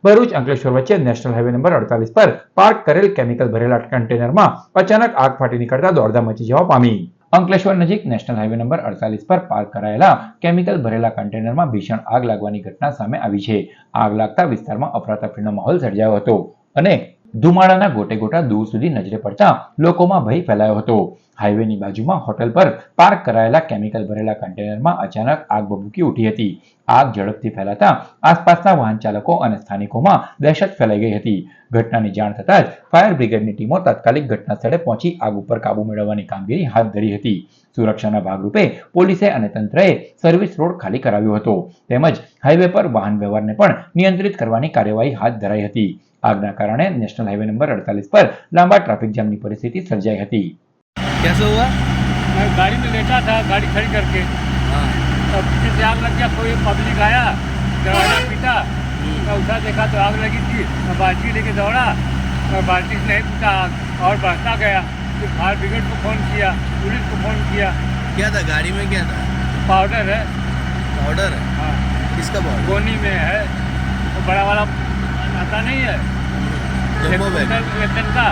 ભરૂચ અંકલેશ્વર વચ્ચે national highway number 48 પર park કરેલ કેમિકલ ભરેલા કન્ટેનરમાં અચાનક આગ ફાટી નીકળતા દોડધામ મચી જવા પામી। અંકલેશ્વર નજીક નેશનલ હાઈવે નંબર 48 પર પાર્ક કરાયેલા કેમિકલ ભરેલા કન્ટેનરમાં ભીષણ આગ લાગવાની ઘટના સામે આવી છે। આગ લાગતા વિસ્તારમાં અફરાતફરીનો માહોલ સર્જાયો હતો અને ધુમાડાના ગોટે ગોટા દૂર સુધી નજરે પડતા લોકોમાં ભય ફેલાયો હતો। હાઈવેની બાજુમાં હોટેલ પર પાર્ક કરાયેલા કેમિકલ ભરેલા કન્ટેનરમાં અચાનક આગ ભભૂકી ઉઠી હતી। આગ ઝડપથી ફેલાતા આસપાસના વાહન ચાલકો અને સ્થાનિકોમાં દહેશત ફેલાઈ ગઈ હતી। ઘટનાની જાણ થતાં જ ફાયર બ્રિગેડની ટીમો તાત્કાલિક ઘટના સ્થળે પહોંચી આગ ઉપર કાબુ મેળવવાની કામગીરી હાથ ધરી હતી। સુરક્ષાના ભાગરૂપે પોલીસે અને તંત્રએ સર્વિસ રોડ ખાલી કરાવ્યો હતો તેમજ હાઈવે પર વાહન વ્યવહારને પણ નિયંત્રિત કરવાની કાર્યવાહી હાથ ધરાઈ હતી। આગના કારણે નેશનલ હાઈવે नंबर 48 पर लंबा ट्रैफिक जाम की परिस्थिति सर्जाई थी। कैसे हुआ? मैं गाड़ी में लेटा था, गाड़ी खड़ी करके तब पीछे से आग लग गया। कोई पब्लिक आया, दरवाजा पीटा, मैं उठा देखा तो आग लगी थी। मैं बाल्टी लेके दौड़ा और बाल्टी से नहीं पीटा आग और बढ़ता गया। फिर फायर ब्रिगेड को फ़ोन किया, पुलिस को फ़ोन किया। क्या था गाड़ी में? क्या था? पाउडर है। पाउडर है? हाँ, किसका पाउडर? गोनी में है, वो बड़ा वाला आता नहीं है, जम्बो बैग। एक टन का